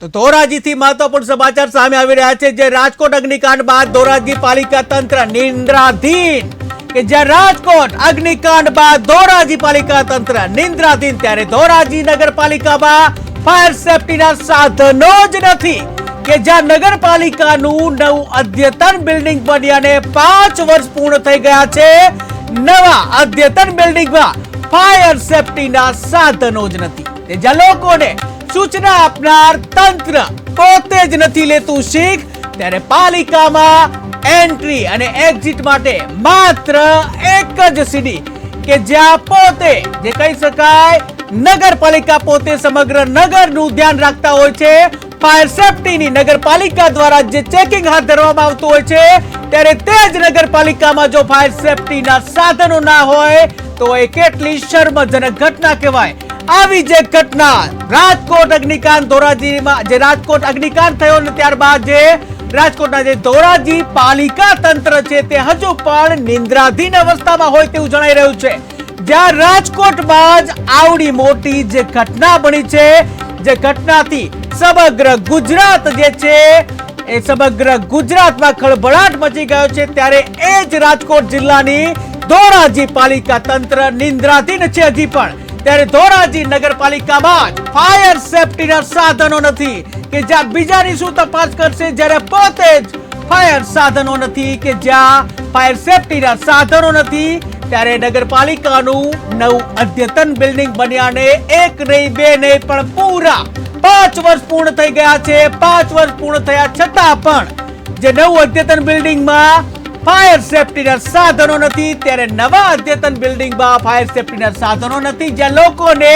તો ધોરાજીથી મહત્વપૂર્ણ સમાચાર સામે આવી રહ્યા છે। જે રાજકોટ અગ્નિકાંડ બાદ ધોરાજી પાલિકા તંત્ર નિંદ્રાધીન કે જ્યાં રાજકોટ અગ્નિકાંડ બાદ ધોરાજી પાલિકા તંત્ર નિંદ્રાધીન, ત્યારે ધોરાજી નગરપાલિકામાં ફાયર સેફટીના સાધનો જ નથી કે જ્યાં નગરપાલિકાનું નવું અદ્યતન બિલ્ડિંગ બન્યાને 5 વર્ષ પૂર્ણ થઈ ગયા છે। નવા અદ્યતન બિલ્ડિંગમાં ફાયર સેફટીના સાધનો જ નથી, જ્યાં લોકોને સૂચના આપનાર તંત્ર પોતે જ નથી લેતું શીખ। ત્યારે પાલિકામાં એન્ટ્રી અને એક્ઝિટ માટે માત્ર એક જ સીડી કે જ્યાં પોતે જે કહી શકાય નગરપાલિકા પોતે સમગ્ર નગરનું ધ્યાન રાખતા હોય છે। ફાયર સેફટીની નગરપાલિકા દ્વારા જે ચેકિંગ હાથ ધરવામાં આવતું હોય છે, ત્યારે તે જ નગરપાલિકામાં જો ફાયર સેફટીના સાધનો ના હોય તો એ કેટલી શર્મજનક ઘટના કહેવાય। આવી જે ઘટના રાજકોટ અગ્નિકાંડ ધોરાજીમાં જે રાજકોટ અગ્નિકાંડ થયો ને ત્યારબાદ જે રાજકોટના જે ધોરાજી પાલિકા તંત્ર છે તે હજુ પણ નિંદ્રાધીન અવસ્થામાં હોય તેવું જણાઈ રહ્યું છે। જ્યાં રાજકોટમાં જ આવડી મોટી જે ઘટના બની છે, જે ઘટનાથી સમગ્ર ગુજરાત જે છે એ સમગ્ર ગુજરાતમાં ખળભળાટ મચી ગયો છે, ત્યારે એ જ રાજકોટ જિલ્લાની ધોરાજી પાલિકા તંત્ર નિંદ્રાધીન છે હજી પણ। ત્યારે ધોરાજી નગરપાલિકામાં ફાયર સેફટીના સાધનો નથી કે જ્યાં બીજાની શું તપાસ કરશે, જ્યારે પોતે જ ફાયર સાધનો નથી કે જ્યાં ફાયર સેફટીના સાધનો નથી। ત્યારે નગરપાલિકાનું નવું અદ્યતન બિલ્ડિંગ બન્યાને એક નહીં બે નહીં પણ પૂરા 5 વર્ષ પૂર્ણ થઈ ગયા છે। 5 વર્ષ પૂર્ણ થયા છતાં પણ જે નવું અદ્યતન બિલ્ડિંગમાં ફાયર સેફટીના સાધનો નથી, ત્યારે નવા અદ્યતન બિલ્ડિંગમાં ફાયર સેફટીના સાધનો નથી, જ્યાં લોકોને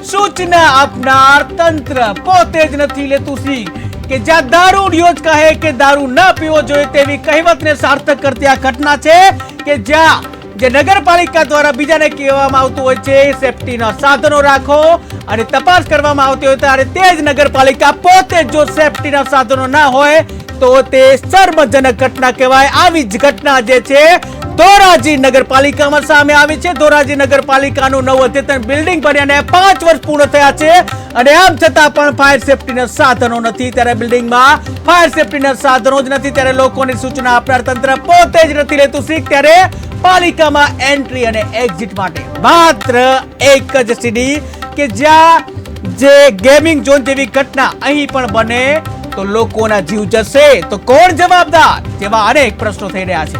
સૂચના આપનાર તંત્ર પોતે જ નથી લેતું શીખ કે જ્યાં દારૂડિયો જ કહે કે દારૂ ન પીવો જોઈએ તેવી કહેવતને સાર્થક કરતી આ ઘટના છે કે જ્યાં જે નગરપાલિકા દ્વારા બીજાને કહેવામાં આવતું હોય છે સેફટીના સાધનો રાખો અને તપાસ કરવામાં આવતી હોય, ત્યારે તે જ નગરપાલિકા પોતે જો સેફટીના સાધનો ના હોય તો તે શર્મજનક ઘટના કહેવાય। આવી જ ઘટના જે છે ધોરાજી નગરપાલિકામાં સામે આવી છે। ધોરાજી નગરપાલિકાનું નવું અદ્યતન બિલ્ડિંગ બન્યાને 5 વર્ષ પૂર્ણ થયા છે અને આમ છતાં પણ ફાયર સેફટીના સાધનો નથી। ત્યારે બિલ્ડિંગમાં ફાયર સેફટીના સાધનો જ નથી, ત્યારે લોકોની સૂચના આપનાર તંત્ર પોતે જ નથી લેતું શીખ। ત્યારે પાલિકામાં એન્ટ્રી અને એક્ઝિટ માટે માત્ર એક જ સીડી કે જ્યાં જે ગેમિંગ ઝોન જેવી ઘટના અહીં પણ બને તો લોકોના જીવ જશે તો કોણ જવાબદાર, જેવા અનેક પ્રશ્નો થઈ રહ્યા છે।